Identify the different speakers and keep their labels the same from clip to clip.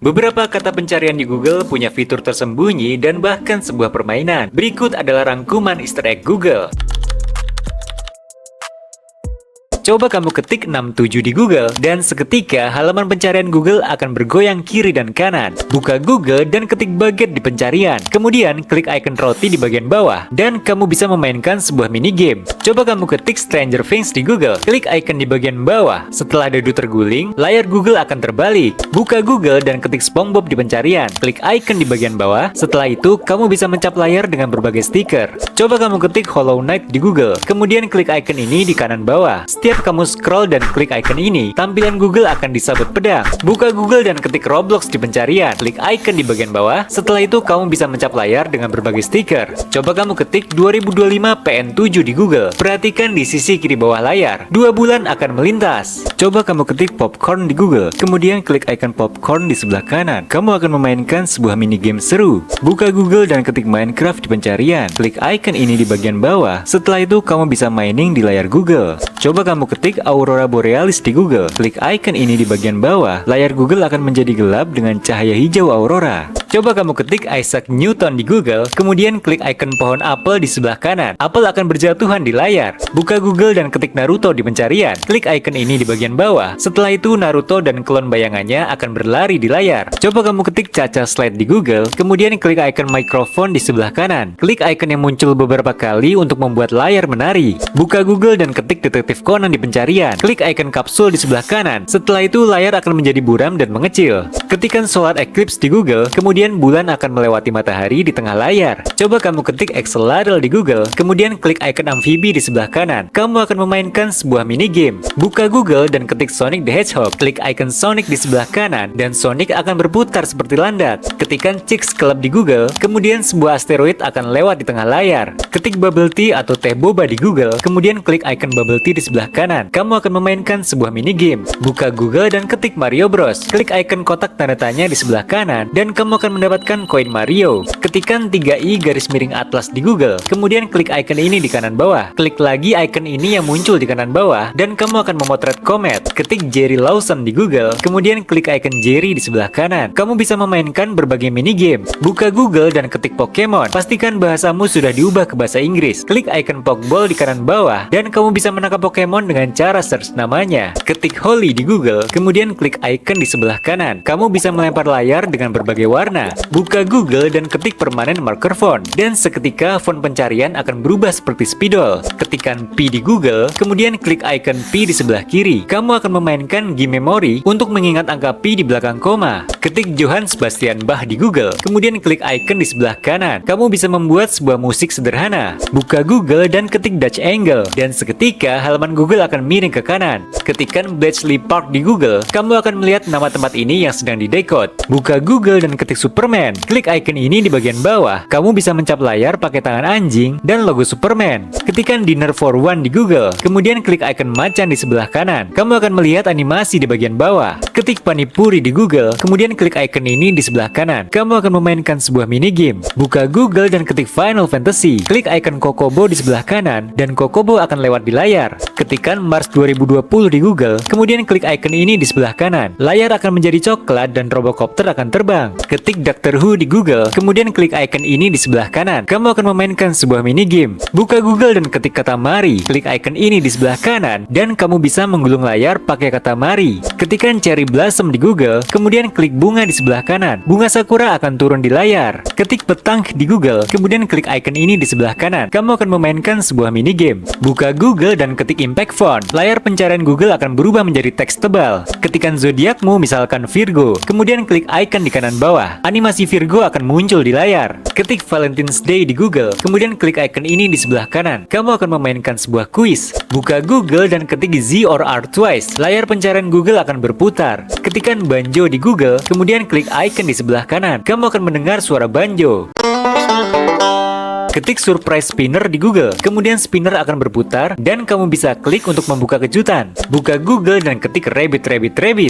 Speaker 1: Beberapa kata pencarian di Google punya fitur tersembunyi dan bahkan sebuah permainan. Berikut adalah rangkuman Easter egg Google. Coba kamu ketik 67 di Google, dan seketika halaman pencarian Google akan bergoyang kiri dan kanan. Buka Google dan ketik baget di pencarian. Kemudian klik icon roti di bagian bawah, dan kamu bisa memainkan sebuah mini game. Coba kamu ketik Stranger Things di Google. Klik icon di bagian bawah. Setelah dadu terguling, layar Google akan terbalik. Buka Google dan ketik SpongeBob di pencarian. Klik icon di bagian bawah. Setelah itu, kamu bisa mencap layar dengan berbagai stiker. Coba kamu ketik Hollow Knight di Google. Kemudian klik icon ini di kanan bawah. Setiap kamu scroll dan klik icon ini, tampilan Google akan disabet pedang. Buka Google dan ketik Roblox di pencarian. Klik icon di bagian bawah. Setelah itu, kamu bisa mencap layar dengan berbagai stiker. Coba kamu ketik 2025 PN7 di Google. Perhatikan di sisi kiri bawah layar. 2 bulan akan melintas. Coba kamu ketik popcorn di Google. Kemudian klik icon popcorn di sebelah kanan. Kamu akan memainkan sebuah mini game seru. Buka Google dan ketik Minecraft di pencarian. Klik icon ini di bagian bawah. Setelah itu, kamu bisa mining di layar Google. Coba kamu ketik Aurora Borealis di Google. Klik icon ini di bagian bawah. Layar Google akan menjadi gelap dengan cahaya hijau aurora. Coba kamu ketik Isaac Newton di Google, kemudian klik icon pohon apel di sebelah kanan. Apel akan berjatuhan di layar. Buka Google dan ketik Naruto di pencarian. Klik icon ini di bagian bawah. Setelah itu, Naruto dan klon bayangannya akan berlari di layar. Coba kamu ketik Caca Slide di Google, kemudian klik icon microphone di sebelah kanan. Klik icon yang muncul beberapa kali untuk membuat layar menari. Buka Google dan ketik Detektif Conan di pencarian. Klik icon kapsul di sebelah kanan. Setelah itu, layar akan menjadi buram dan mengecil. Ketikkan solar eclipse di Google, kemudian bulan akan melewati matahari di tengah layar. Coba kamu ketik Axolotl di Google, kemudian klik icon amfibi di sebelah kanan. Kamu akan memainkan sebuah mini game. Buka Google dan ketik Sonic the Hedgehog. Klik icon Sonic di sebelah kanan, dan Sonic akan berputar seperti landak. Ketikkan Chicks Club di Google, kemudian sebuah asteroid akan lewat di tengah layar. Ketik bubble tea atau teh boba di Google, kemudian klik icon bubble tea di sebelah kanan. Kamu akan memainkan sebuah mini game. Buka Google dan ketik Mario Bros. Klik icon kotak tanda tanya di sebelah kanan, dan kamu akan mendapatkan koin Mario. Ketikkan 3i garis miring atlas di Google, kemudian klik icon ini di kanan bawah. Klik lagi icon ini yang muncul di kanan bawah, dan kamu akan memotret komet. Ketik Jerry Lawson di Google, kemudian klik icon Jerry di sebelah kanan. Kamu bisa memainkan berbagai mini game. Buka Google dan ketik Pokemon. Pastikan bahasamu sudah diubah ke bahasa Inggris. Klik icon Pokeball di kanan bawah, dan kamu bisa menangkap Pokemon dengan cara search namanya. Ketik Holly di Google, kemudian klik icon di sebelah kanan. Kamu bisa melempar layar dengan berbagai warna. Buka Google dan ketik permanen marker font, dan seketika font pencarian akan berubah seperti spidol. Ketikkan P di Google, kemudian klik icon P di sebelah kiri. Kamu akan memainkan game memory untuk mengingat angka P di belakang koma. Ketik Johann Sebastian Bach di Google, kemudian klik icon di sebelah kanan. Kamu bisa membuat sebuah musik sederhana. Buka Google dan ketik Dutch Angle, dan seketika halaman Google akan miring ke kanan. Ketikkan Bletchley Park di Google, kamu akan melihat nama tempat ini yang sedang didekode. Buka Google dan ketik Superman. Klik icon ini di bagian bawah. Kamu bisa mencap layar pakai tangan anjing dan logo Superman. Ketikkan Dinner for One di Google, kemudian klik icon macan di sebelah kanan. Kamu akan melihat animasi di bagian bawah. Ketik Panipuri di Google, kemudian klik icon ini di sebelah kanan. Kamu akan memainkan sebuah mini game. Buka Google dan ketik Final Fantasy. Klik icon Kokobo di sebelah kanan, dan Kokobo akan lewat di layar. Ketikkan Mars 2020 di Google, kemudian klik icon ini di sebelah kanan. Layar akan menjadi coklat dan Robocopter akan terbang. Ketik Doctor Who di Google, kemudian klik icon ini di sebelah kanan. Kamu akan memainkan sebuah mini game. Buka Google dan ketik kata Mari. Klik icon ini di sebelah kanan, dan kamu bisa menggulung layar pakai kata Mari. Ketikkan Cherry Blossom di Google, kemudian klik bunga di sebelah kanan. Bunga sakura akan turun di layar. Ketik petang di Google, kemudian klik icon ini di sebelah kanan. Kamu akan memainkan sebuah mini game. Buka Google dan ketik Impact Font. Layar pencarian Google akan berubah menjadi teks tebal. Ketikkan zodiakmu, misalkan Virgo, kemudian klik icon di kanan bawah. Animasi Virgo akan muncul di layar. Ketik Valentine's Day di Google, kemudian klik icon ini di sebelah kanan. Kamu akan memainkan sebuah kuis. Buka Google dan ketik Z or R twice. Layar pencarian Google akan berputar. Ketikkan banjo di Google, kemudian klik icon di sebelah kanan. Kamu akan mendengar suara banjo. ketik surprise spinner di Google. Kemudian spinner akan berputar dan kamu bisa klik untuk membuka kejutan. Buka Google dan ketik rabbit.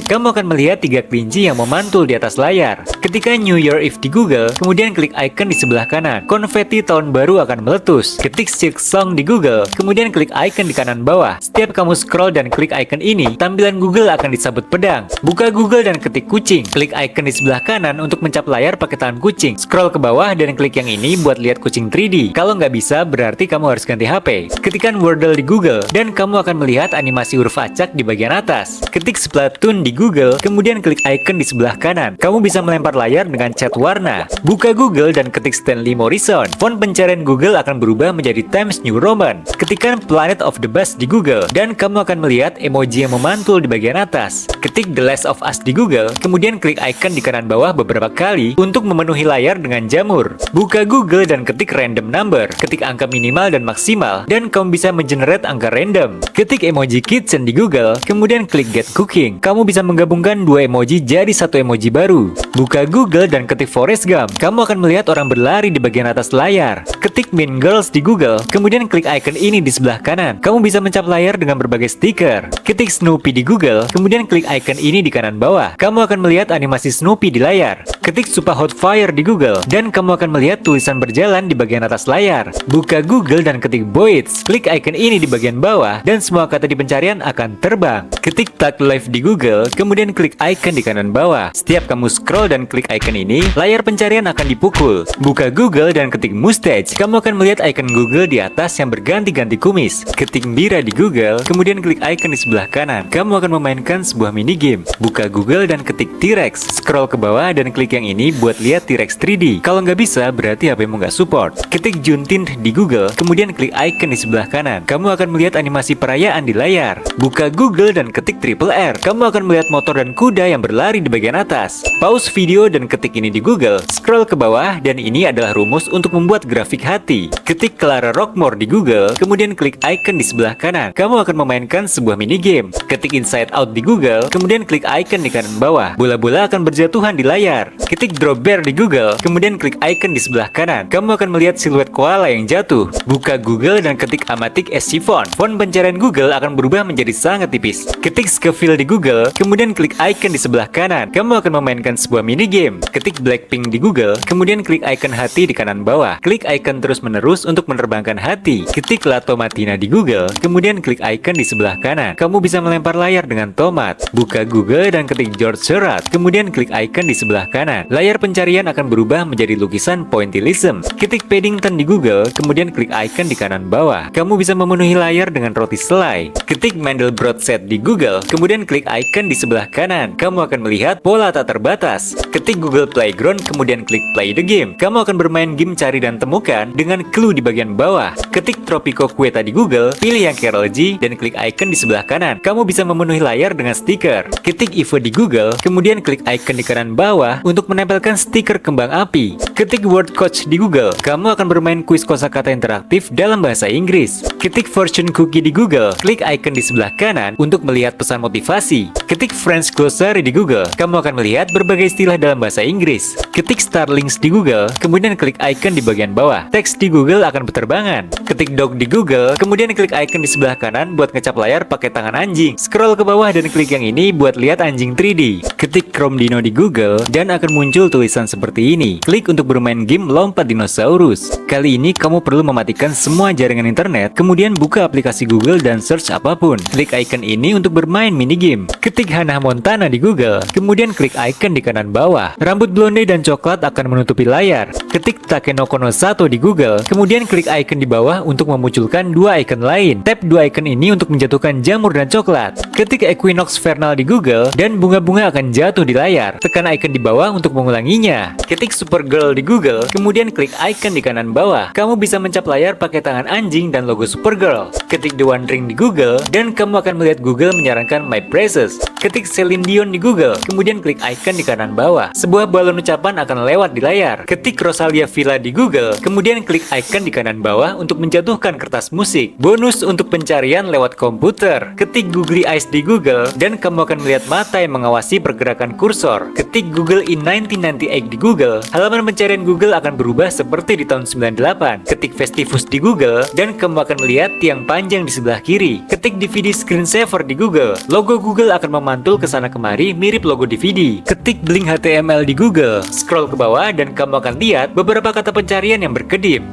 Speaker 1: Kamu akan melihat 3 kelinci yang memantul di atas layar. Ketika New Year Eve di Google, kemudian klik icon di sebelah kanan. Konfeti tahun baru akan meletus. Ketik Silk Song di Google, kemudian klik icon di kanan bawah. Setiap kamu scroll dan klik icon ini, tampilan Google akan disabut pedang. Buka Google dan ketik kucing. Klik icon di sebelah kanan untuk mencap layar pakai tangan kucing. Scroll ke bawah dan klik yang ini buat lihat kucing 3D. Kalau nggak bisa, berarti kamu harus ganti HP. Ketikkan Wordle di Google, dan kamu akan melihat animasi huruf acak di bagian atas. Ketik Splatoon di Google, kemudian klik icon di sebelah kanan. Kamu bisa melempar layar dengan cat warna. Buka Google dan ketik Stanley Morrison. Font pencarian Google akan berubah menjadi Times New Roman. Ketikkan Planet of the Bus di Google, dan kamu akan melihat emoji yang memantul di bagian atas. Ketik The Last of Us di Google, kemudian klik icon di kanan bawah beberapa kali untuk memenuhi layar dengan jamur. Buka Google dan ketik random number. Ketik angka minimal dan maksimal, dan kamu bisa mengenerate angka random. Ketik emoji kitchen di Google, kemudian klik get cooking. Kamu bisa menggabungkan 2 emoji jadi 1 emoji baru. Buka Google dan ketik Forrest Gump. Kamu akan melihat orang berlari di bagian atas layar. Ketik Mean Girls di Google, kemudian klik icon ini di sebelah kanan. Kamu bisa mencap layar dengan berbagai stiker. Ketik Snoopy di Google, kemudian klik icon ini di kanan bawah. Kamu akan melihat animasi Snoopy di layar. Ketik Super Hot Fire di Google, dan kamu akan melihat tulisan berjalan di bagian atas layar. Buka Google dan ketik Boits. Klik icon ini di bagian bawah, dan semua kata di pencarian akan terbang. Ketik Tag Live di Google, kemudian klik icon di kanan bawah. Setiap kamu scroll dan klik icon ini, layar pencarian akan dipukul. Buka Google dan ketik Mustache. Kamu akan melihat icon Google di atas yang berganti-ganti kumis. Ketik Bira di Google, kemudian klik icon di sebelah kanan. Kamu akan memainkan sebuah mini game. Buka Google dan ketik T-Rex. Scroll ke bawah dan klik yang ini buat lihat T-Rex 3D. Kalau nggak bisa, berarti HP-mu nggak support. Ketik Juneteenth di Google, kemudian klik icon di sebelah kanan. Kamu akan melihat animasi perayaan di layar. Buka Google dan ketik Triple R. Kamu akan melihat motor dan kuda yang berlari di bagian atas. Pause video dan ketik ini di Google. Scroll ke bawah dan ini adalah rumus untuk membuat grafik hati. Ketik Clara Rockmore di Google, kemudian klik icon di sebelah kanan. Kamu akan memainkan sebuah mini game. Ketik Inside Out di Google, kemudian klik icon di kanan bawah. Bola-bola akan berjatuhan di layar. Ketik Drop Bear di Google, kemudian klik icon di sebelah kanan. Kamu akan melihat siluet koala yang jatuh. Buka Google dan ketik Amatic as Chiffon. Font pencarian Google akan berubah menjadi sangat tipis. Ketik Scoville di Google, kemudian klik icon di sebelah kanan. Kamu akan memainkan sebuah mini game. Ketik Blackpink di Google, kemudian klik icon hati di kanan bawah. Klik icon terus-menerus untuk menerbangkan hati. Ketik La Tomatina di Google, kemudian klik icon di sebelah kanan. Kamu bisa melempar layar dengan tomat. Buka Google dan ketik George Seurat, kemudian klik icon di sebelah kanan. Layar pencarian akan berubah menjadi lukisan pointillism. Ketik Paddington di Google, kemudian klik icon di kanan bawah. Kamu bisa memenuhi layar dengan roti selai. Ketik Mandelbrot Set di Google, kemudian klik icon di sebelah kanan. Kamu akan melihat pola tak terbatas. Ketik Google Playground, kemudian klik Play the Game. Kamu akan bermain game cari dan temukan dengan clue di bagian bawah. Ketik Tropico Queta di Google, pilih yang Karol G dan klik icon di sebelah kanan. Kamu bisa memenuhi layar dengan stiker. Ketik Evo di Google, kemudian klik icon di kanan bawah untuk menempelkan stiker kembang api. Ketik Word Coach di Google, kamu akan bermain kuis kosakata interaktif dalam bahasa Inggris. Ketik Fortune Cookie di Google, klik icon di sebelah kanan untuk melihat pesan motivasi. Ketik French Glossary di Google, kamu akan melihat berbagai istilah dalam bahasa Inggris. Ketik Starlinks di Google, kemudian klik icon di bagian bawah. Teks di Google akan berterbangan. Ketik Dog di Google, kemudian klik icon di sebelah kanan buat ngecap layar pakai tangan anjing. Scroll ke bawah dan klik yang ini buat lihat anjing 3D. Ketik Chrome Dino di Google, dan akan muncul tulisan seperti ini. Klik untuk bermain game lompat dinosaurus. Kali ini kamu perlu mematikan semua jaringan internet, kemudian buka aplikasi Google dan search apapun. Klik icon ini untuk bermain mini game. Ketik Hannah Montana di Google, kemudian klik icon di kanan bawah. Rambut blonde dan coklat akan menutupi layar. Ketik Takenoko no Sato di Google, kemudian klik icon di bawah untuk memunculkan 2 icon lain. Tap 2 icon ini untuk menjatuhkan jamur dan coklat. Ketik Equinox Vernal di Google, dan bunga-bunga akan jatuh di layar. Tekan icon di bawah untuk mengulanginya. Ketik Supergirl di Google, kemudian klik icon di kanan bawah. Kamu bisa mencap layar pakai tangan anjing dan logo Supergirl. Ketik The One Ring di Google, dan kamu akan melihat Google menyarankan My Praises. Ketik Celine Dion di Google, kemudian klik icon di kanan bawah. Sebuah balon ucapan harapan akan lewat di layar. Ketik Rosalia Villa di Google, kemudian klik icon di kanan bawah untuk menjatuhkan kertas musik. Bonus untuk pencarian lewat komputer. Ketik Googly Eyes di Google, dan kamu akan melihat mata yang mengawasi pergerakan kursor. Ketik Google in 1998 di Google, halaman pencarian Google akan berubah seperti di tahun 98. Ketik Festivus di Google, dan kamu akan melihat tiang panjang di sebelah kiri. Ketik DVD Screensaver di Google, logo Google akan memantul ke sana kemari mirip logo DVD. Ketik Blink HTML di Google, scroll ke bawah dan kamu akan lihat beberapa kata pencarian yang berkedip.